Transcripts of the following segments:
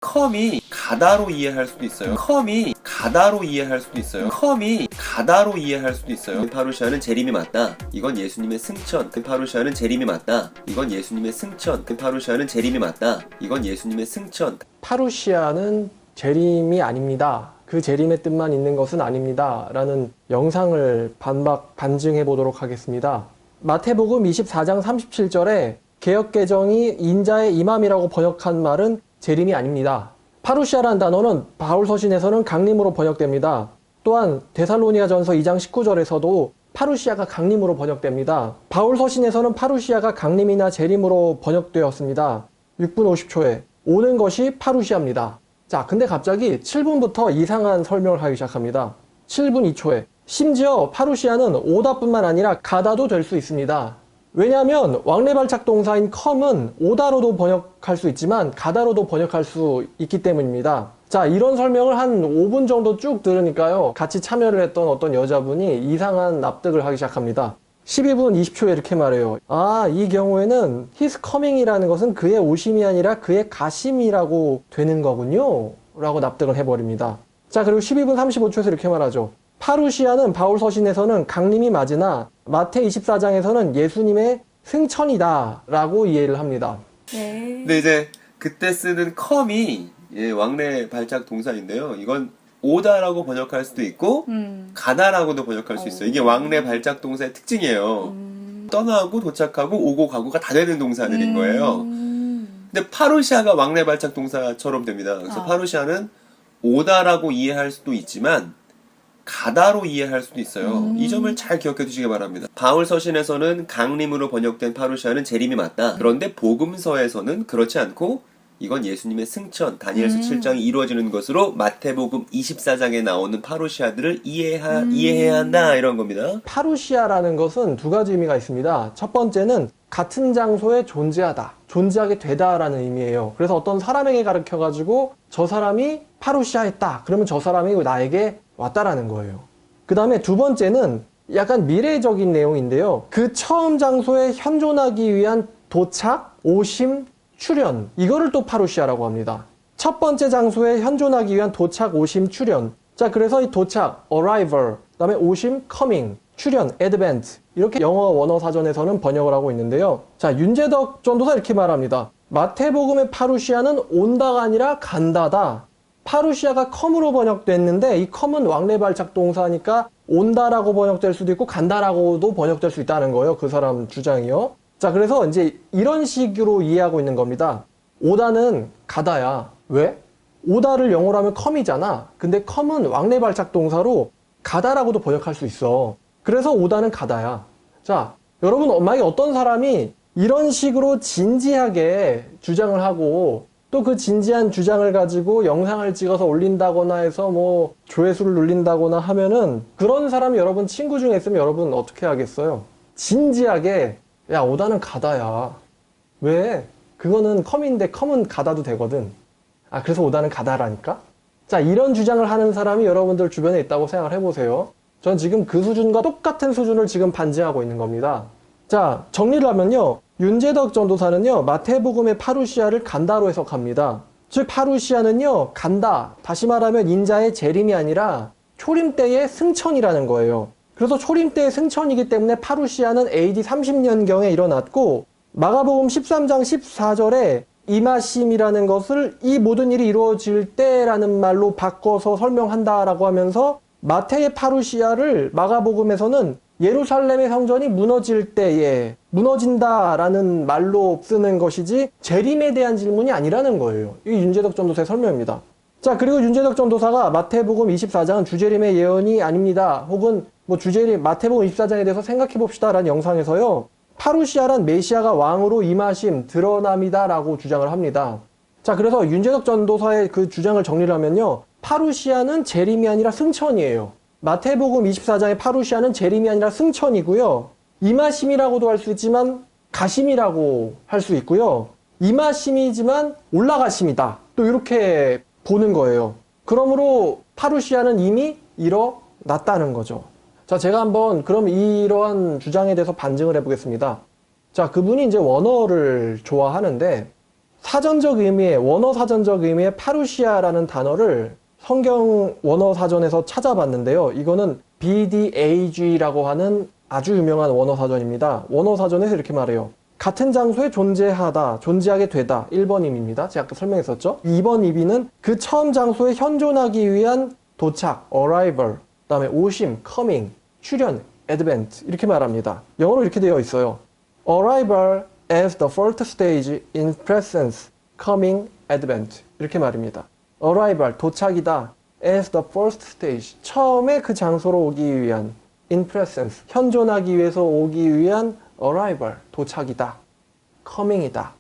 컴이 가다로 이해할 수도 있어요. 컴이 가다로 이해할 수도 있어요. 컴이 가다로 이해할 수도 있어요. 파루시아는 재림이 맞다. 이건 예수님의 승천. 파루시아는 재림이 맞다. 이건 예수님의 승천. 파루시아는 재림이 맞다. 이건 예수님의 승천. 파루시아는 재림이 아닙니다. 그 재림의 뜻만 있는 것은 아닙니다. 라는 영상을 반증해 보도록 하겠습니다. 마태복음 24장 37절에 개역개정이 인자의 임함이라고 번역한 말은 재림이 아닙니다. 파루시아라는 단어는 바울 서신에서는 강림으로 번역됩니다. 또한 데살로니가전서 2장 19절에서도 파루시아가 강림으로 번역됩니다. 바울 서신에서는 파루시아가 강림이나 재림으로 번역되었습니다. 6분 50초에 오는 것이 파루시아입니다. 자, 근데 갑자기 7분부터 이상한 설명을 하기 시작합니다. 7분 2초에 심지어 파루시아는 오다뿐만 아니라 가다도 될 수 있습니다. 왜냐하면 왕래발작 동사인 come은 오다로도 번역할 수 있지만 가다로도 번역할 수 있기 때문입니다. 자, 이런 설명을 한 5분 정도 쭉 들으니까요, 같이 참여를 했던 어떤 여자분이 이상한 납득을 하기 시작합니다. 12분 20초에 이렇게 말해요. 아, 이 경우에는 his coming이라는 것은 그의 오심이 아니라 그의 가심이라고 되는 거군요 라고 납득을 해버립니다. 자, 그리고 12분 35초에서 이렇게 말하죠. 파루시아는 바울 서신에서는 강림이 맞으나 마태 24장에서는 예수님의 승천이다 라고 이해를 합니다. 네. 근데 이제 그때 쓰는 come이 왕래 발작 동사인데요. 이건 오다라고 번역할 수도 있고 가다라고도 번역할 수 있어요. 이게 왕래 발작 동사의 특징이에요. 떠나고 도착하고 오고 가고가 다 되는 동사들인 거예요. 근데 파루시아가 왕래 발작 동사처럼 됩니다. 그래서 파루시아는 오다라고 이해할 수도 있지만 가다로 이해할 수도 있어요. 이 점을 잘 기억해 두시기 바랍니다. 바울 서신에서는 강림으로 번역된 파루시아는 재림이 맞다. 그런데 복음서에서는 그렇지 않고 이건 예수님의 승천, 다니엘서 7장이 이루어지는 것으로 마태복음 24장에 나오는 파루시아들을 이해해야 한다, 이런 겁니다. 파루시아라는 것은 두 가지 의미가 있습니다. 첫 번째는 같은 장소에 존재하다, 존재하게 되다라는 의미예요. 그래서 어떤 사람에게 가르쳐가지고 저 사람이 파루시아했다, 그러면 저 사람이 나에게 왔다라는 거예요. 그 다음에 두 번째는 약간 미래적인 내용인데요. 그 처음 장소에 현존하기 위한 도착, 오심, 출현, 이거를 또 파루시아라고 합니다. 첫 번째 장소에 현존하기 위한 도착, 오심, 출현. 자, 그래서 이 도착, arrival, 그 다음에 오심, coming, 출현, advent, 이렇게 영어 원어 사전에서는 번역을 하고 있는데요. 자, 윤재덕 전도사 이렇게 말합니다. 마태복음의 파루시아는 온다가 아니라 간다다. 파루시아가 come으로 번역됐는데 이 come은 왕래발작 동사니까 온다라고 번역될 수도 있고 간다라고도 번역될 수 있다는 거예요. 그 사람 주장이요. 자, 그래서 이제 이런 식으로 이해하고 있는 겁니다. 오다는 가다야. 왜? 오다를 영어로 하면 come이잖아. 근데 come은 왕래발작 동사로 가다라고도 번역할 수 있어. 그래서 오다는 가다야. 자, 여러분, 만약에 어떤 사람이 이런 식으로 진지하게 주장을 하고 또 그 진지한 주장을 가지고 영상을 찍어서 올린다거나 해서 뭐 조회수를 눌린다거나 하면은 그런 사람이 여러분 친구 중에 있으면 여러분 어떻게 하겠어요? 진지하게 야, 오다는 가다야. 왜? 그거는 컴인데 컴은 가다도 되거든. 아, 그래서 오다는 가다라니까? 자, 이런 주장을 하는 사람이 여러분들 주변에 있다고 생각을 해보세요. 전 지금 그 수준과 똑같은 수준을 지금 반증하고 있는 겁니다. 자, 정리를 하면요. 윤재덕 전도사는요, 마태복음의 파루시아를 간다로 해석합니다. 즉, 파루시아는요, 간다. 다시 말하면 인자의 재림이 아니라 초림 때의 승천이라는 거예요. 그래서 초림 때의 승천이기 때문에 파루시아는 AD 30년경에 일어났고, 마가복음 13장 14절에 임하심이라는 것을 이 모든 일이 이루어질 때라는 말로 바꿔서 설명한다라고 하면서 마태의 파루시아를 마가복음에서는 예루살렘의 성전이 무너질 때에 무너진다라는 말로 쓰는 것이지 재림에 대한 질문이 아니라는 거예요. 이 윤재덕 전도사의 설명입니다. 자, 그리고 윤재덕 전도사가 마태복음 24장은 주재림의 예언이 아닙니다. 혹은 뭐 주재림 마태복음 24장에 대해서 생각해 봅시다라는 영상에서요. 파루시아란 메시아가 왕으로 임하심, 드러남이다라고 주장을 합니다. 자, 그래서 윤재덕 전도사의 그 주장을 정리를 하면요. 파루시아는 재림이 아니라 승천이에요. 마태복음 24장의 파루시아는 재림이 아니라 승천이고요. 임하심이라고도 할 수 있지만 가심이라고 할 수 있고요. 임하심이지만 올라가심이다. 또 이렇게 보는 거예요. 그러므로 파루시아는 이미 일어났다는 거죠. 자, 제가 한번 그럼 이러한 주장에 대해서 반증을 해보겠습니다. 자, 그분이 이제 원어를 좋아하는데 사전적 의미의, 원어 사전적 의미의 파루시아라는 단어를 성경 원어 사전에서 찾아봤는데요. 이거는 BDAG라고 하는 아주 유명한 원어 사전입니다. 원어 사전에서 이렇게 말해요. 같은 장소에 존재하다, 존재하게 되다. 1번 의미입니다. 제가 아까 설명했었죠. 2번 의미는 그 처음 장소에 현존하기 위한 도착, arrival, 그 다음에 오심, coming, 출현, advent 이렇게 말합니다. 영어로 이렇게 되어 있어요. arrival as the first stage in presence, coming, advent 이렇게 말입니다. arrival, 도착이다. as the first stage, 처음에 그 장소로 오기 위한 in presence, 현존하기 위해서 오기 위한 arrival, 도착이다. coming이다.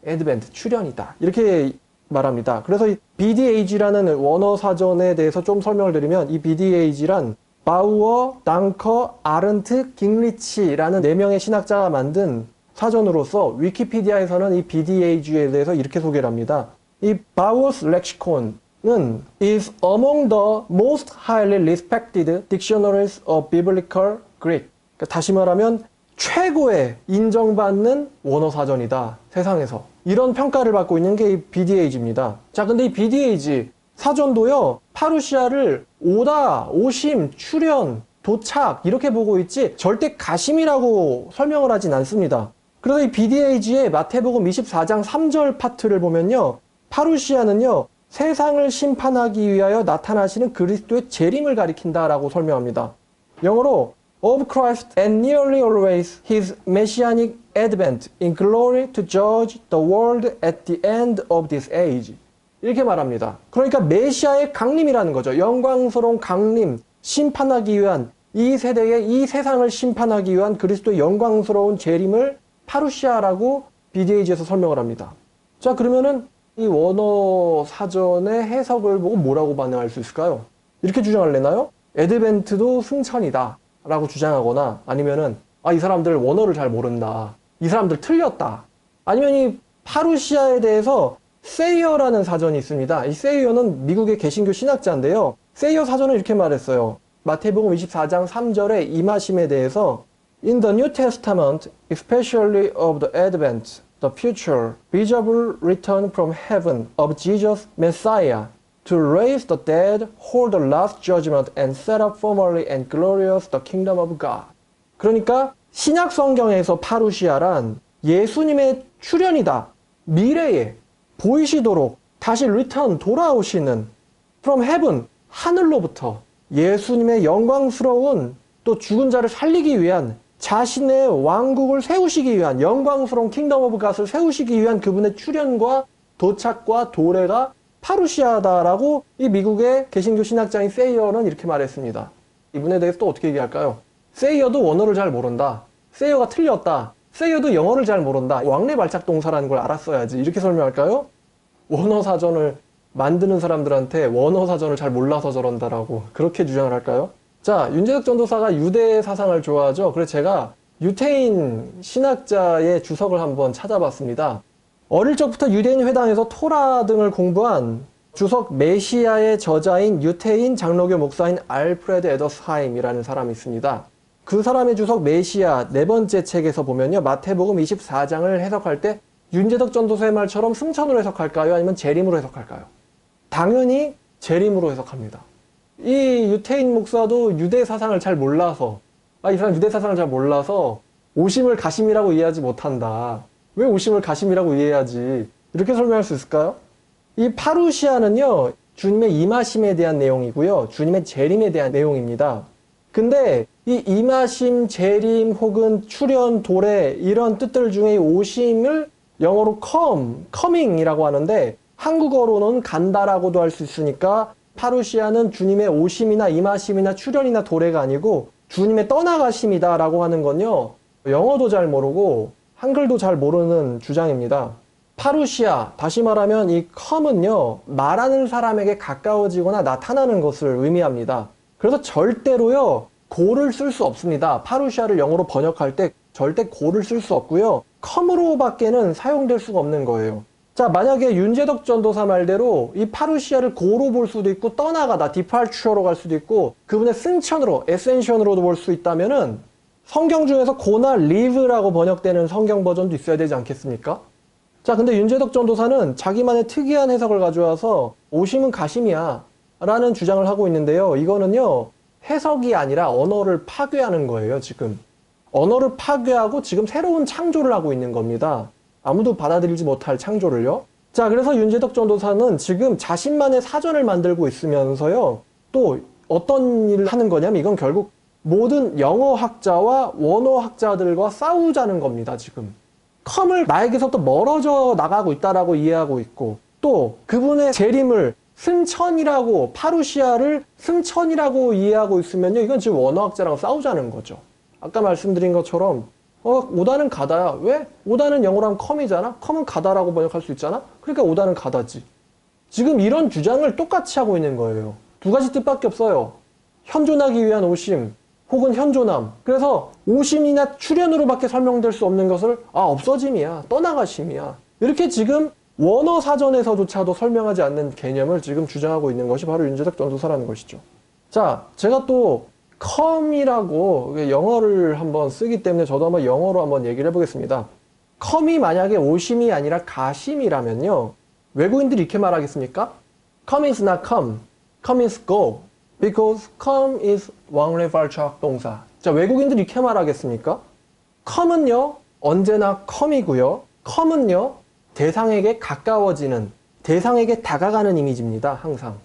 advent, 출현이다. 이렇게 말합니다. 그래서 이 BDAG라는 원어 사전에 대해서 좀 설명을 드리면 이 BDAG란 바우어, 당커, 아른트, 깅리치라는 4명의 신학자가 만든 사전으로서 위키피디아에서는 이 BDAG에 대해서 이렇게 소개를 합니다. 이 바우어's lexicon은 is among the most highly respected dictionaries of biblical Greek. 그러니까 다시 말하면 최고의 인정받는 원어 사전이다. 세상에서. 이런 평가를 받고 있는 게 이 BDAG입니다. 자, 근데 이 BDAG 사전도요, 파루시아를 오다, 오심, 출현, 도착 이렇게 보고 있지 절대 가심이라고 설명을 하진 않습니다. 그래서 이 BDAG의 마태복음 24장 3절 파트를 보면요, 파루시아는요, 세상을 심판하기 위하여 나타나시는 그리스도의 재림을 가리킨다라고 설명합니다. 영어로 of Christ and nearly always his messianic advent in glory to judge the world at the end of this age. 이렇게 말합니다. 그러니까 메시아의 강림이라는 거죠. 영광스러운 강림, 심판하기 위한 이 세대의 이 세상을 심판하기 위한 그리스도의 영광스러운 재림을 파루시아라고 BDAG에서 설명을 합니다. 자, 그러면은 이 원어 사전의 해석을 보고 뭐라고 반응할 수 있을까요? 이렇게 주장할래나요? 에드벤트도 승천이다 라고 주장하거나 아니면은 이 사람들 원어를 잘 모른다, 이 사람들 틀렸다, 아니면 이 파루시아에 대해서 세이어라는 사전이 있습니다. 이 세이어는 미국의 개신교 신학자인데요, 세이어 사전은 이렇게 말했어요. 마태복음 24장 3절의 임하심에 대해서 In the New Testament, especially of the Advent, the future, visible return from heaven of Jesus Messiah to raise the dead, hold the last judgment, and set up formally and glorious the kingdom of God. 그러니까 신약 성경에서 파루시아란 예수님의 출현이다. 미래에 보이시도록 다시 return, 돌아오시는 from heaven, 하늘로부터 예수님의 영광스러운 또 죽은 자를 살리기 위한 자신의 왕국을 세우시기 위한 영광스러운 킹덤 오브 갓을 세우시기 위한 그분의 출현과 도착과 도래가 파루시아다라고 이 미국의 개신교 신학자인 세이어는 이렇게 말했습니다. 이분에 대해서 또 어떻게 얘기할까요? 세이어도 원어를 잘 모른다. 세이어가 틀렸다. 세이어도 영어를 잘 모른다. 왕래 발작 동사라는 걸 알았어야지. 이렇게 설명할까요? 원어 사전을 만드는 사람들한테 원어 사전을 잘 몰라서 저런다라고 그렇게 주장을 할까요? 자, 윤재석 전도사가 유대 사상을 좋아하죠. 그래서 제가 유태인 신학자의 주석을 한번 찾아봤습니다. 어릴 적부터 유대인 회당에서 토라 등을 공부한 주석 메시아의 저자인 유태인 장로교 목사인 알프레드 에더스하임이라는 사람이 있습니다. 그 사람의 주석 메시아 4번째 책에서 보면요, 마태복음 24장을 해석할 때 윤재석 전도사의 말처럼 승천으로 해석할까요? 아니면 재림으로 해석할까요? 당연히 재림으로 해석합니다. 이 유태인 목사도 유대 사상을 잘 몰라서, 이 사람 유대 사상을 잘 몰라서 오심을 가심이라고 이해하지 못한다. 왜 오심을 가심이라고 이해하지? 이렇게 설명할 수 있을까요? 이 파루시아는요, 주님의 임하심에 대한 내용이고요, 주님의 재림에 대한 내용입니다. 근데 이 임하심, 재림 혹은 출현, 도래 이런 뜻들 중에 오심을 영어로 coming이라고 하는데 한국어로는 간다라고도 할 수 있으니까 파루시아는 주님의 오심이나 임하심이나 출현이나 도래가 아니고 주님의 떠나가심이다 라고 하는 건요, 영어도 잘 모르고 한글도 잘 모르는 주장입니다. 파루시아, 다시 말하면 이 come은요, 말하는 사람에게 가까워지거나 나타나는 것을 의미합니다. 그래서 절대로요, 고를 쓸 수 없습니다. 파루시아를 영어로 번역할 때 절대 고를 쓸 수 없고요, come으로 밖에는 사용될 수가 없는 거예요. 자, 만약에 윤재덕 전도사 말대로 이 파루시아를 고로 볼 수도 있고 떠나가다, 디팔추어로 갈 수도 있고 그분의 승천으로, 에센션으로도 볼 수 있다면은 성경 중에서 고나 live라고 번역되는 성경 버전도 있어야 되지 않겠습니까? 자, 근데 윤재덕 전도사는 자기만의 특이한 해석을 가져와서 오심은 가심이야 라는 주장을 하고 있는데요. 이거는요, 해석이 아니라 언어를 파괴하는 거예요, 지금. 언어를 파괴하고 지금 새로운 창조를 하고 있는 겁니다. 아무도 받아들이지 못할 창조를요. 자, 그래서 윤재덕 전도사는 지금 자신만의 사전을 만들고 있으면서요, 또 어떤 일을 하는 거냐면 이건 결국 모든 영어학자와 원어학자들과 싸우자는 겁니다, 지금. 컴을 나에게서부터 멀어져 나가고 있다라고 이해하고 있고, 또 그분의 재림을 승천이라고, 파루시아를 승천이라고 이해하고 있으면요, 이건 지금 원어학자랑 싸우자는 거죠. 아까 말씀드린 것처럼 오다는 가다야. 왜? 오다는 영어로 하면 컴이잖아. 컴은 가다라고 번역할 수 있잖아. 그러니까 오다는 가다지. 지금 이런 주장을 똑같이 하고 있는 거예요. 두 가지 뜻밖에 없어요. 현존하기 위한 오심 혹은 현존함. 그래서 오심이나 출현으로밖에 설명될 수 없는 것을 없어짐이야, 떠나가심이야, 이렇게 지금 원어 사전에서조차도 설명하지 않는 개념을 지금 주장하고 있는 것이 바로 윤재덕 전도사라는 것이죠. 자, 제가 또 come이라고 영어를 한번 쓰기 때문에 저도 한번 영어로 한번 얘기를 해보겠습니다. come이 만약에 오심이 아니라 가심이라면요, 외국인들이 이렇게 말하겠습니까? come is not come, come is go, because come is 왕래 발작 동사. 자, 외국인들이 이렇게 말하겠습니까? come은요, 언제나 come이고요. come은요, 대상에게 가까워지는, 대상에게 다가가는 이미지입니다, 항상.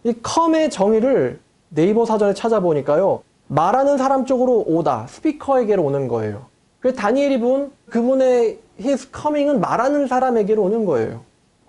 이 come의 정의를 네이버 사전에 찾아보니까요, 말하는 사람 쪽으로 오다, 스피커에게로 오는 거예요. 그래서 다니엘이 본 그분의 his coming은 말하는 사람에게로 오는 거예요.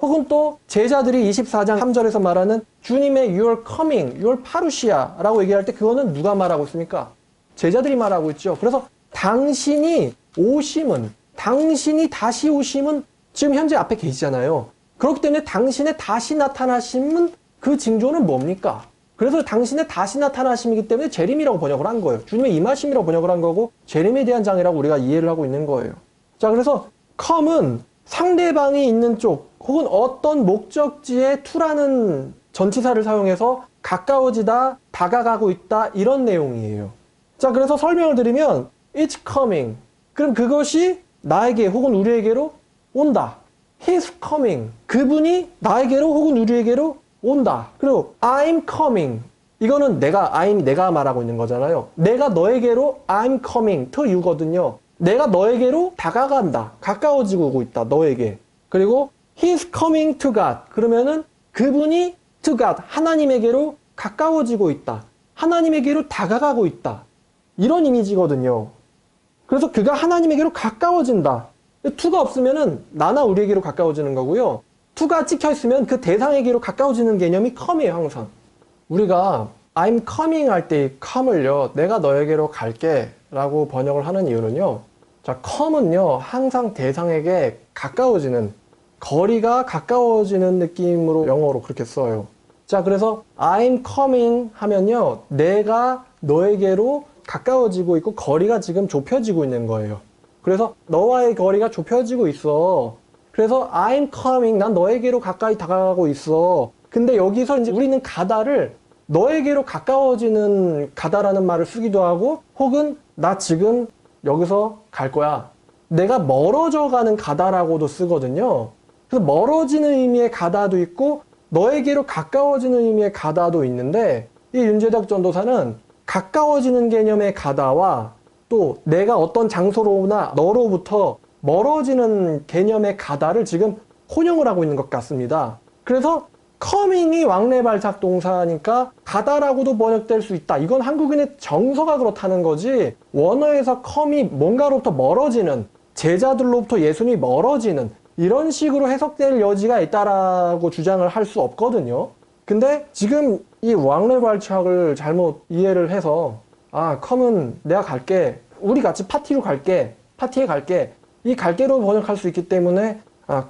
혹은 또 제자들이 24장 3절에서 말하는 주님의 your coming, your parousia라고 얘기할 때 그거는 누가 말하고 있습니까? 제자들이 말하고 있죠. 그래서 당신이 오심은, 당신이 다시 오심은 지금 현재 앞에 계시잖아요. 그렇기 때문에 당신의 다시 나타나심은, 그 징조는 뭡니까? 그래서 당신의 다시 나타나심이기 때문에 재림이라고 번역을 한 거예요. 주님의 임하심이라고 번역을 한 거고, 재림에 대한 장이라고 우리가 이해를 하고 있는 거예요. 자, 그래서 come은 상대방이 있는 쪽 혹은 어떤 목적지에 to라는 전치사를 사용해서 가까워지다, 다가가고 있다, 이런 내용이에요. 자, 그래서 설명을 드리면 it's coming, 그럼 그것이 나에게 혹은 우리에게로 온다. He's coming, 그분이 나에게로 혹은 우리에게로 온다. 그리고 I'm coming, 이거는 내가 말하고 있는 거잖아요. 내가 너에게로 I'm coming to you거든요. 내가 너에게로 다가간다, 가까워지고 오고 있다, 너에게. 그리고 He's coming to God, 그러면은 그분이 to God, 하나님에게로 가까워지고 있다, 하나님에게로 다가가고 있다, 이런 이미지거든요. 그래서 그가 하나님에게로 가까워진다. to가 없으면은 나나 우리에게로 가까워지는 거고요. to가 찍혀 있으면 그 대상에게로 가까워지는 개념이 come이에요, 항상. 우리가 I'm coming 할 때 이 come을요, 내가 너에게로 갈게 라고 번역을 하는 이유는요, 자, come은요, 항상 대상에게 가까워지는, 거리가 가까워지는 느낌으로 영어로 그렇게 써요. 자, 그래서 I'm coming 하면요, 내가 너에게로 가까워지고 있고 거리가 지금 좁혀지고 있는 거예요. 그래서 너와의 거리가 좁혀지고 있어. 그래서 I'm coming, 난 너에게로 가까이 다가가고 있어. 근데 여기서 이제 우리는 가다를 너에게로 가까워지는 가다라는 말을 쓰기도 하고, 혹은 나 지금 여기서 갈 거야, 내가 멀어져 가는 가다라고도 쓰거든요. 그래서 멀어지는 의미의 가다도 있고 너에게로 가까워지는 의미의 가다도 있는데, 이 윤재덕 전도사는 가까워지는 개념의 가다와 또 내가 어떤 장소로나 너로부터 멀어지는 개념의 가다를 지금 혼용을 하고 있는 것 같습니다. 그래서 coming이 왕래 발작 동사니까 가다라고도 번역될 수 있다. 이건 한국인의 정서가 그렇다는 거지, 원어에서 come이 뭔가로부터 멀어지는, 제자들로부터 예수님이 멀어지는, 이런 식으로 해석될 여지가 있다라고 주장을 할 수 없거든요. 근데 지금 이 왕래 발작을 잘못 이해를 해서 come은 내가 갈게, 우리 같이 파티로 갈게, 파티에 갈게, 이 갈게로 번역할 수 있기 때문에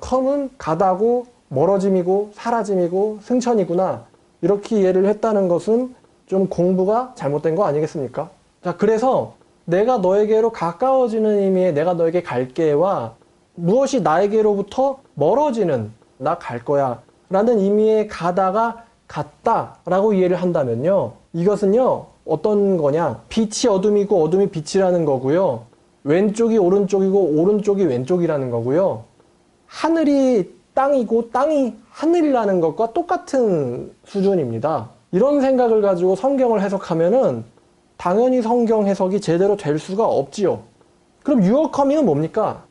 come은 가다고 멀어짐이고 사라짐이고 승천이구나, 이렇게 이해를 했다는 것은 좀 공부가 잘못된 거 아니겠습니까? 자, 그래서 내가 너에게로 가까워지는 의미의 내가 너에게 갈게와 무엇이 나에게로부터 멀어지는 나 갈 거야 라는 의미의 가다가 같다라고 이해를 한다면요, 이것은요 어떤 거냐, 빛이 어둠이고 어둠이 빛이라는 거고요, 왼쪽이 오른쪽이고 오른쪽이 왼쪽이라는 거고요, 하늘이 땅이고 땅이 하늘이라는 것과 똑같은 수준입니다. 이런 생각을 가지고 성경을 해석하면은 당연히 성경 해석이 제대로 될 수가 없지요. 그럼 Your coming은 뭡니까?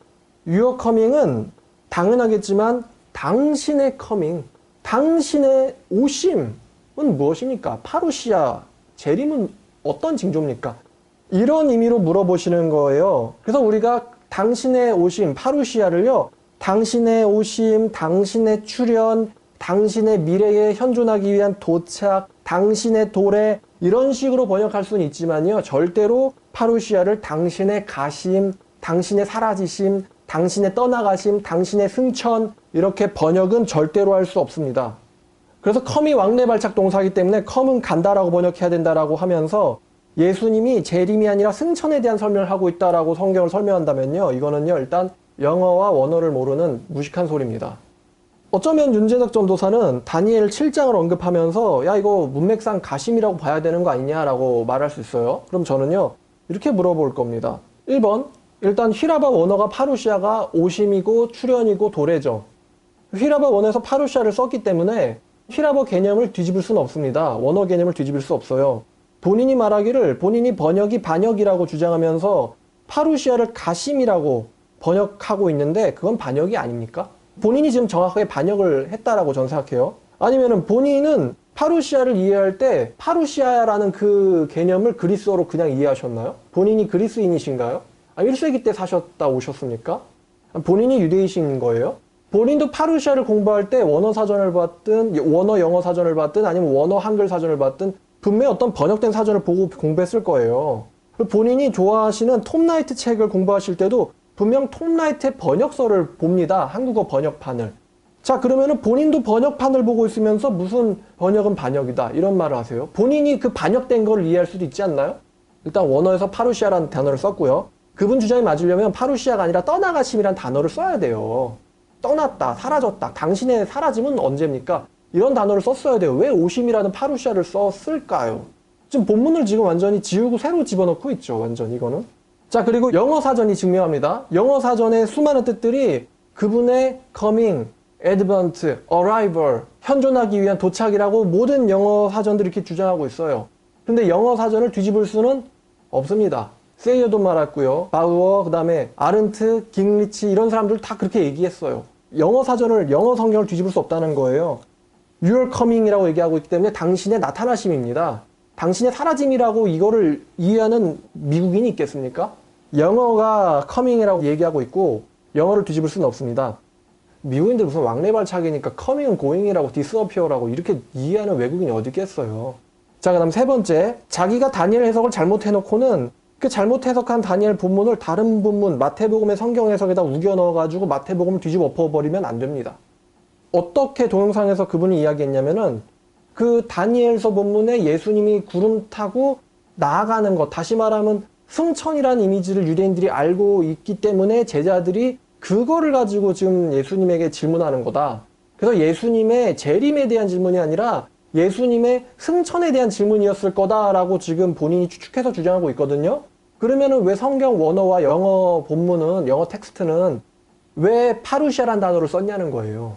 Your coming은 당연하겠지만 당신의 coming, 당신의 오심은 무엇입니까? 파루시아, 재림은 어떤 징조입니까? 이런 의미로 물어보시는 거예요. 그래서 우리가 당신의 오심, 파루시아를요, 당신의 오심, 당신의 출현, 당신의 미래에 현존하기 위한 도착, 당신의 도래, 이런 식으로 번역할 수는 있지만요, 절대로 파루시아를 당신의 가심, 당신의 사라지심, 당신의 떠나가심, 당신의 승천, 이렇게 번역은 절대로 할 수 없습니다. 그래서 컴이 왕래 발착 동사이기 때문에 컴은 간다라고 번역해야 된다라고 하면서 예수님이 재림이 아니라 승천에 대한 설명을 하고 있다라고 성경을 설명한다면요, 이거는요, 일단 영어와 원어를 모르는 무식한 소리입니다. 어쩌면 윤재석 전도사는 다니엘 7장을 언급하면서 야, 이거 문맥상 가심이라고 봐야 되는 거 아니냐라고 말할 수 있어요. 그럼 저는요, 이렇게 물어볼 겁니다. 1번, 일단 휘라바 원어가 파루시아가 오심이고 출현이고 도래죠. 휘라바 원어에서 파루시아를 썼기 때문에 휘라바 개념을 뒤집을 수는 없습니다. 원어 개념을 뒤집을 수 없어요. 본인이 말하기를 본인이 번역이 반역이라고 주장하면서 파루시아를 가심이라고 번역하고 있는데 그건 반역이 아닙니까? 본인이 지금 정확하게 반역을 했다라고 저는 생각해요. 아니면은 본인은 파루시아를 이해할 때 파루시아라는 그 개념을 그리스어로 그냥 이해하셨나요? 본인이 그리스인이신가요? 1세기 때 사셨다 오셨습니까? 본인이 유대이신 거예요? 본인도 파루시아를 공부할 때 원어 사전을 봤든 원어 영어 사전을 봤든 아니면 원어 한글 사전을 봤든 분명히 어떤 번역된 사전을 보고 공부했을 거예요. 본인이 좋아하시는 톰 라이트 책을 공부하실 때도 분명 톰 라이트의 번역서를 봅니다. 한국어 번역판을. 자, 그러면은 본인도 번역판을 보고 있으면서 무슨 번역은 반역이다 이런 말을 하세요. 본인이 그 반역된 걸 이해할 수도 있지 않나요? 일단 원어에서 파루시아라는 단어를 썼고요. 그분 주장이 맞으려면 파루시아가 아니라 떠나가심이라는 단어를 써야 돼요. 떠났다, 사라졌다, 당신의 사라짐은 언제입니까? 이런 단어를 썼어야 돼요. 왜 오심이라는 파루시아를 썼을까요? 지금 본문을 지금 완전히 지우고 새로 집어넣고 있죠. 완전 이거는. 자, 그리고 영어 사전이 증명합니다. 영어 사전의 수많은 뜻들이 그분의 coming, advent, arrival, 현존하기 위한 도착이라고 모든 영어 사전들이 이렇게 주장하고 있어요. 근데 영어 사전을 뒤집을 수는 없습니다. 세이어도 말했고요. 바우어, 그 다음에 아른트, 깅리치 이런 사람들 다 그렇게 얘기했어요. 영어 사전을, 영어 성경을 뒤집을 수 없다는 거예요. Your coming이라고 얘기하고 있기 때문에 당신의 나타나심입니다. 당신의 사라짐이라고 이거를 이해하는 미국인이 있겠습니까? 영어가 coming이라고 얘기하고 있고 영어를 뒤집을 수는 없습니다. 미국인들 무슨 왕래발차기니까 coming은 going이라고 disappear라고 이렇게 이해하는 외국인이 어디 있겠어요. 자, 그 다음 세 번째, 자기가 다니엘 해석을 잘못해놓고는 그 잘못 해석한 다니엘 본문을 다른 본문 마태복음의 성경 해석에다 우겨 넣어가지고 마태복음을 뒤집어 엎어버리면 안 됩니다. 어떻게 동영상에서 그분이 이야기했냐면은 그 다니엘서 본문에 예수님이 구름 타고 나아가는 것, 다시 말하면 승천이라는 이미지를 유대인들이 알고 있기 때문에 제자들이 그거를 가지고 지금 예수님에게 질문하는 거다. 그래서 예수님의 재림에 대한 질문이 아니라 예수님의 승천에 대한 질문이었을 거다라고 지금 본인이 추측해서 주장하고 있거든요. 그러면은 왜 성경 원어와 영어 본문은, 영어 텍스트는 왜 파루시아라는 단어를 썼냐는 거예요.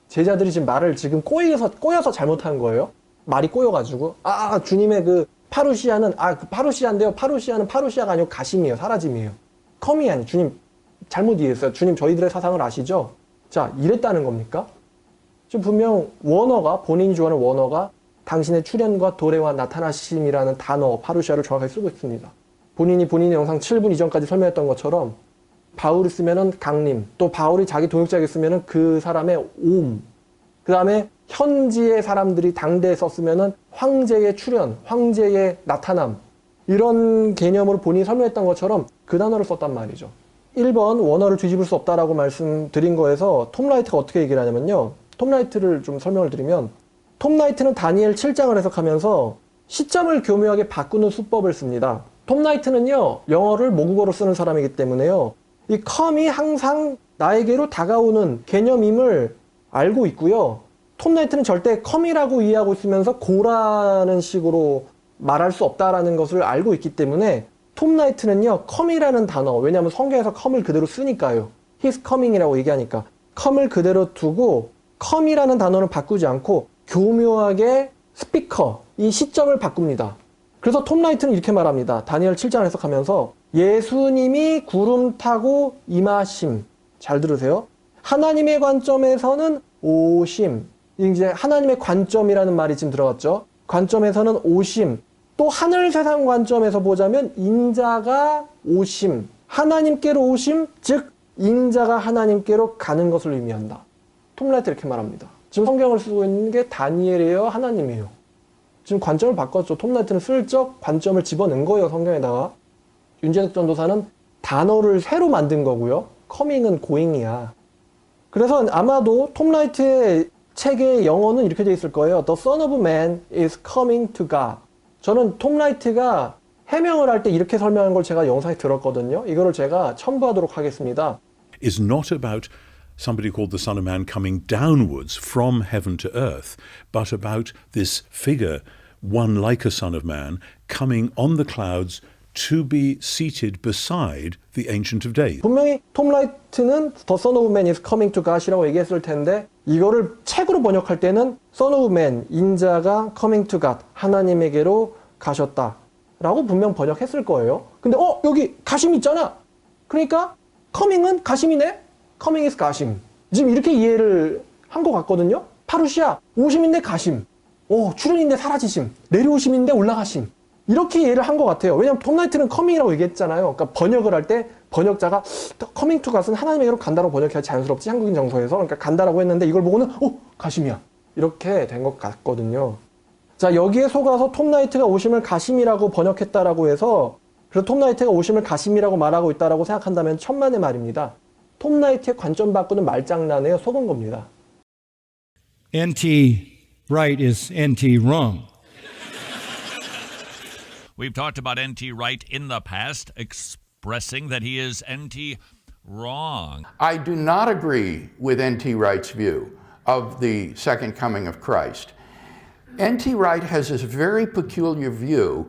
제자들이 지금 말을 지금 꼬여서 잘못한 거예요. 말이 꼬여가지고. 주님의 그 파루시아는, 그 파루시아인데요. 파루시아는 파루시아가 아니고 가심이에요. 사라짐이에요. 컴이 아니, 주님 잘못 이해했어요. 주님 저희들의 사상을 아시죠? 자, 이랬다는 겁니까? 지금 분명 원어가, 본인이 좋아하는 원어가 당신의 출현과 도래와 나타나심이라는 단어, 파루시아를 정확하게 쓰고 있습니다. 본인이 본인의 영상 7분 이전까지 설명했던 것처럼 바울이 쓰면은 강림, 또 바울이 자기 동역자에게 쓰면은 그 사람의 옴, 그 다음에 현지의 사람들이 당대에 썼으면은 황제의 출현, 황제의 나타남, 이런 개념으로 본인이 설명했던 것처럼 그 단어를 썼단 말이죠. 1번 원어를 뒤집을 수 없다라고 말씀드린 거에서 톰 라이트가 어떻게 얘기를 하냐면요. 톰 라이트를 좀 설명을 드리면, 톰 라이트는 다니엘 7장을 해석하면서 시점을 교묘하게 바꾸는 수법을 씁니다. 톰 라이트는요, 영어를 모국어로 쓰는 사람이기 때문에요, 이 come이 항상 나에게로 다가오는 개념임을 알고 있고요. 톰 라이트는 절대 come이라고 이해하고 있으면서 go라는 식으로 말할 수 없다라는 것을 알고 있기 때문에 톰 라이트는요, come이라는 단어, 왜냐하면 성경에서 come을 그대로 쓰니까요. He's coming이라고 얘기하니까 come을 그대로 두고 come이라는 단어는 바꾸지 않고 교묘하게 스피커, 이 시점을 바꿉니다. 그래서 톰 라이트는 이렇게 말합니다. 다니엘 7장 해석하면서 예수님이 구름 타고 임하심. 잘 들으세요. 하나님의 관점에서는 오심. 이제 하나님의 관점이라는 말이 지금 들어갔죠. 관점에서는 오심. 또 하늘 세상 관점에서 보자면 인자가 오심. 하나님께로 오심, 즉 인자가 하나님께로 가는 것을 의미한다. 톰 라이트 이렇게 말합니다. 지금 성경을 쓰고 있는 게 다니엘이에요, 하나님이에요. 지금 관점을 바꿨죠. 톰 라이트는 슬쩍 관점을 집어넣은 거예요, 성경에다가. 윤재석 전도사는 단어를 새로 만든 거고요. coming은 going이야. 그래서 아마도 톰 라이트의 책의 영어는 이렇게 되어 있을 거예요. The Son of Man is coming to God. 저는 톰 라이트가 해명을 할 때 이렇게 설명한 걸 제가 영상에 들었거든요. 이거를 제가 첨부하도록 하겠습니다. is not about somebody called the Son of Man coming downwards from heaven to earth, but about this figure, one like a Son of Man, coming on the clouds to be seated beside the Ancient of Days. 분명히 톰 라이트는 The Son of Man is coming to God이라고 얘기했을 텐데 이거를 책으로 번역할 때는 Son of Man, 인자가 coming to God, 하나님에게로 가셨다 라고 분명 번역했을 거예요. 근데 여기 가심 있잖아. 그러니까 coming은 가심이네. coming is 가심. 지금 이렇게 이해를 한 것 같거든요. 파루시아, 오심인데 가심. 출현인데 사라지심. 내려오심인데 올라가심. 이렇게 이해를 한 것 같아요. 왜냐면 톰 라이트는 coming이라고 얘기했잖아요. 그러니까 번역을 할 때 번역자가 coming to God은 하나님에게로 간다라고 번역해야 자연스럽지, 한국인 정서에서. 그러니까 간다라고 했는데 이걸 보고는 가심이야. 이렇게 된 것 같거든요. 자, 여기에 속아서 톰 라이트가 오심을 가심이라고 번역했다라고 해서, 그래서 톰 라이트가 오심을 가심이라고 말하고 있다라고 생각한다면 천만의 말입니다. 톰 라이트의 관점 바꾸는 말장난에 속은 겁니다. N.T. Wright is N.T. wrong. We've talked about N.T. Wright in the past, expressing that he is N.T. wrong. I do not agree with N.T. Wright's view of the second coming of Christ. N.T. Wright has this very peculiar view.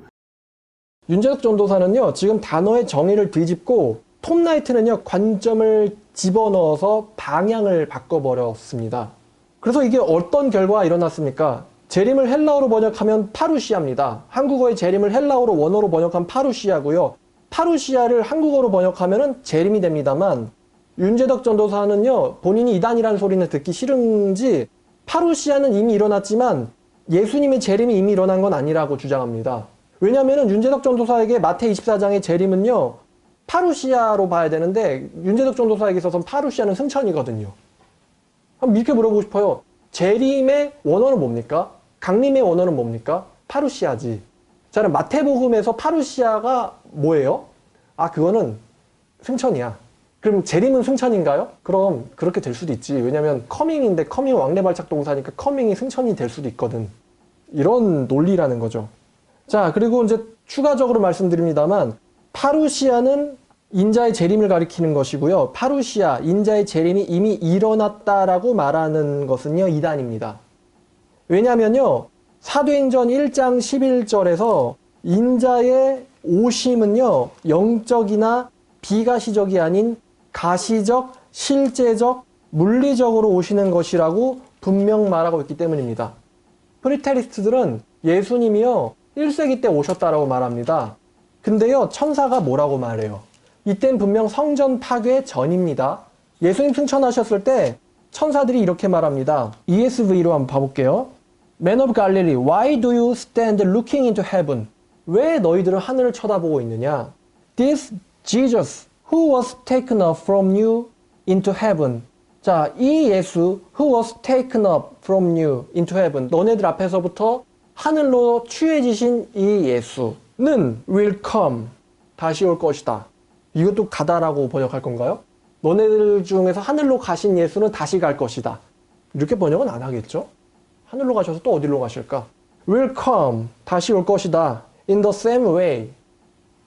윤재석 전도사는요, 지금 단어의 정의를 뒤집고 톰 라이트는요, 관점을 집어넣어서 방향을 바꿔버렸습니다. 그래서 이게 어떤 결과가 일어났습니까? 재림을 헬라어로 번역하면 파루시아입니다. 한국어의 재림을 헬라어로 원어로 번역하면 파루시아고요. 파루시아를 한국어로 번역하면 재림이 됩니다만, 윤재덕 전도사는요, 본인이 이단이라는 소리는 듣기 싫은지 파루시아는 이미 일어났지만 예수님의 재림이 이미 일어난 건 아니라고 주장합니다. 왜냐하면 윤재덕 전도사에게 마태 24장의 재림은요, 파루시아로 봐야 되는데 윤재덕 전도사에게 있어서는 파루시아는 승천이거든요. 한번 이렇게 물어보고 싶어요. 재림의 원어는 뭡니까? 강림의 원어는 뭡니까? 파루시아지. 자, 그럼 마태복음에서 파루시아가 뭐예요? 그거는 승천이야. 그럼 재림은 승천인가요? 그럼 그렇게 될 수도 있지. 왜냐면 커밍인데 커밍은 왕래 발작 동사니까 커밍이 승천이 될 수도 있거든. 이런 논리라는 거죠. 자, 그리고 이제 추가적으로 말씀드립니다만 파루시아는 인자의 재림을 가리키는 것이고요. 파루시아, 인자의 재림이 이미 일어났다라고 말하는 것은요, 이단입니다. 왜냐면요, 사도행전 1장 11절에서 인자의 오심은요, 영적이나 비가시적이 아닌 가시적, 실제적, 물리적으로 오시는 것이라고 분명 말하고 있기 때문입니다. 프리테리스트들은 예수님이요, 1세기 때 오셨다라고 말합니다. 근데요, 천사가 뭐라고 말해요? 이땐 분명 성전 파괴 전입니다. 예수님 승천하셨을 때 천사들이 이렇게 말합니다. ESV로 한번 봐볼게요. Man of Galilee, why do you stand looking into heaven? 왜 너희들은 하늘을 쳐다보고 있느냐? This Jesus, who was taken up from you into heaven. 자, 이 예수, who was taken up from you into heaven. 너네들 앞에서부터 하늘로 취해지신 이 예수는 will come. 다시 올 것이다. 이것도 가다라고 번역할 건가요? 너네들 중에서 하늘로 가신 예수는 다시 갈 것이다. 이렇게 번역은 안 하겠죠? 하늘로 가셔서 또 어디로 가실까? will come. 다시 올 것이다. in the same way.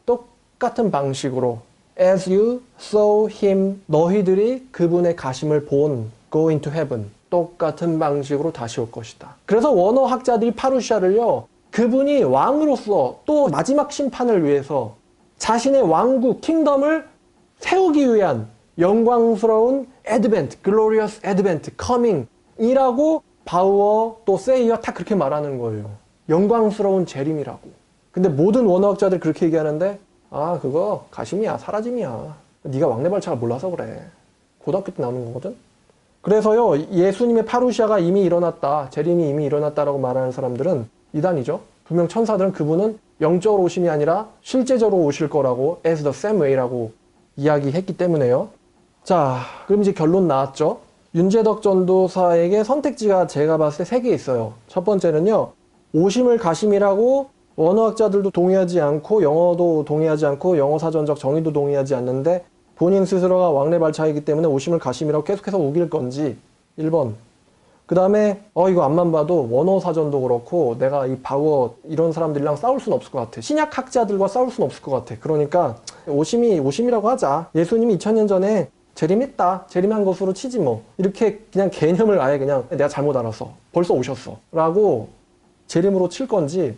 똑같은 방식으로. as you saw him. 너희들이 그분의 가심을 본 go into heaven. 똑같은 방식으로 다시 올 것이다. 그래서 원어 학자들이 파루시아를요, 그분이 왕으로서 또 마지막 심판을 위해서 자신의 왕국, 킹덤을 세우기 위한 영광스러운 advent, glorious advent, coming 이라고 바우어 또 세이어 다 그렇게 말하는 거예요. 영광스러운 재림이라고. 근데 모든 원어학자들 그렇게 얘기하는데 아 그거 가심이야, 사라짐이야. 네가 왕래 발차를 몰라서 그래. 고등학교 때 나오는 거거든. 그래서요 예수님의 파루시아가 이미 일어났다, 재림이 이미 일어났다라고 말하는 사람들은 이단이죠. 분명 천사들은 그분은 영적으로 오심이 아니라 실제적으로 오실 거라고 as the same way라고 이야기했기 때문에요. 자, 그럼 이제 결론 나왔죠. 윤재덕 전도사에게 선택지가 제가 봤을 때 3개 있어요. 첫 번째는요, 오심을 가심이라고 원어학자들도 동의하지 않고 영어도 동의하지 않고 영어 사전적 정의도 동의하지 않는데 본인 스스로가 왕래 발차이기 때문에 오심을 가심이라고 계속해서 우길 건지 1번. 그 다음에 이거 앞만 봐도 원어 사전도 그렇고 내가 이 바우어 이런 사람들이랑 싸울 수는 없을 것 같아. 신약학자들과 싸울 수는 없을 것 같아. 그러니까 오심이라고 하자. 예수님이 2000년 전에 재림했다. 재림한 것으로 치지 뭐. 이렇게 그냥 개념을 아예 그냥 내가 잘못 알았어. 벌써 오셨어. 라고 재림으로 칠 건지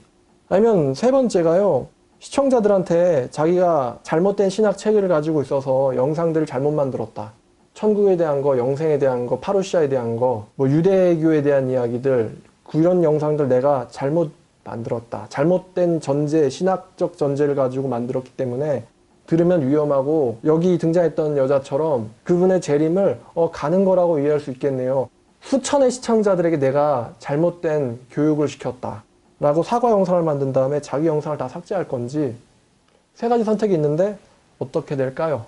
아니면 세 번째가요. 시청자들한테 자기가 잘못된 신학 체계를 가지고 있어서 영상들을 잘못 만들었다. 천국에 대한 거, 영생에 대한 거, 파루시아에 대한 거, 뭐 유대교에 대한 이야기들, 이런 영상들 내가 잘못 만들었다. 잘못된 전제, 신학적 전제를 가지고 만들었기 때문에 들으면 위험하고 여기 등장했던 여자처럼 그분의 재림을 가는 거라고 이해할 수 있겠네요. 수천의 시청자들에게 내가 잘못된 교육을 시켰다. 라고 사과 영상을 만든 다음에 자기 영상을 다 삭제할 건지 3가지 선택이 있는데 어떻게 될까요?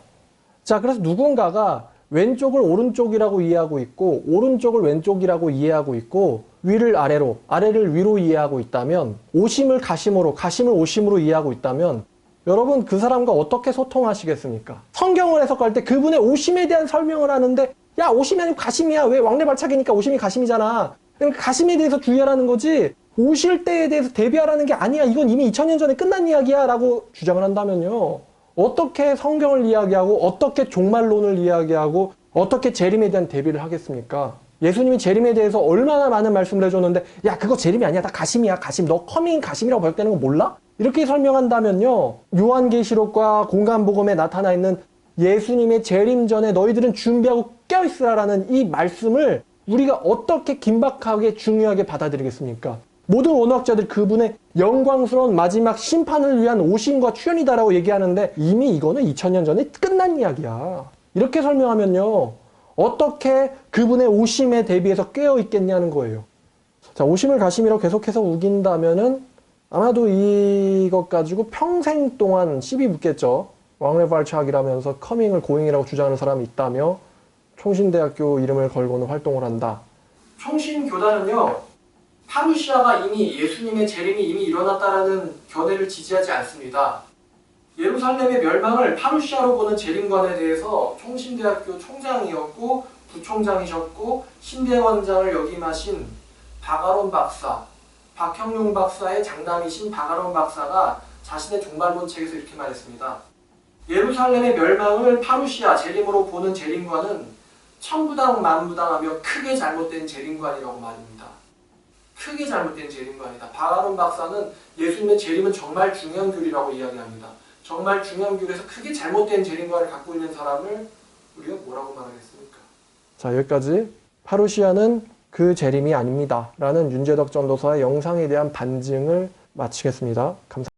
자, 그래서 누군가가 왼쪽을 오른쪽이라고 이해하고 있고 오른쪽을 왼쪽이라고 이해하고 있고 위를 아래로, 아래를 위로 이해하고 있다면 오심을 가심으로, 가심을 오심으로 이해하고 있다면 여러분 그 사람과 어떻게 소통하시겠습니까? 성경을 해석할 때 그분의 오심에 대한 설명을 하는데 야 오심이 아니고 가심이야. 왜 왕래 발차기니까 오심이 가심이잖아. 그러니까 가심에 대해서 주의하라는 거지 오실 때에 대해서 대비하라는 게 아니야. 이건 이미 2000년 전에 끝난 이야기야 라고 주장을 한다면요. 어떻게 성경을 이야기하고 어떻게 종말론을 이야기하고 어떻게 재림에 대한 대비를 하겠습니까? 예수님이 재림에 대해서 얼마나 많은 말씀을 해줬는데 야 그거 재림이 아니야. 다 가심이야. 가심. 너 커밍 가심이라고 번역되는 거 몰라? 이렇게 설명한다면요. 요한계시록과 공간복음에 나타나 있는 예수님의 재림 전에 너희들은 준비하고 껴있으라라는 이 말씀을 우리가 어떻게 긴박하게 중요하게 받아들이겠습니까? 모든 원어학자들 그분의 영광스러운 마지막 심판을 위한 오심과 출현이다라고 얘기하는데 이미 이거는 2000년 전에 끝난 이야기야. 이렇게 설명하면요. 어떻게 그분의 오심에 대비해서 깨어있겠냐는 거예요. 자, 오심을 가심이라고 계속해서 우긴다면은 아마도 이것 가지고 평생 동안 시비 붙겠죠. 왕래 발차기라면서 커밍을 고잉이라고 주장하는 사람이 있다며 총신대학교 이름을 걸고는 활동을 한다. 총신교단은요. 파루시아가 이미 예수님의 재림이 이미 일어났다라는 견해를 지지하지 않습니다. 예루살렘의 멸망을 파루시아로 보는 재림관에 대해서 총신대학교 총장이었고 부총장이셨고 신대원장을 역임하신 박아론 박사, 박형룡 박사의 장남이신 박아론 박사가 자신의 종말론 책에서 이렇게 말했습니다. 예루살렘의 멸망을 파루시아 재림으로 보는 재림관은 천부당 만부당하며 크게 잘못된 재림관이라고 말입니다. 크게 잘못된 재림관이다. 박아론 박사는 예수님의 재림은 정말 중요한 교리라고 이야기합니다. 정말 중요한 교리에서 크게 잘못된 재림관을 갖고 있는 사람을 우리가 뭐라고 말하겠습니까? 자, 여기까지 파루시아는 그 재림이 아닙니다. 라는 윤재덕 전도사의 영상에 대한 반증을 마치겠습니다. 감사합니다.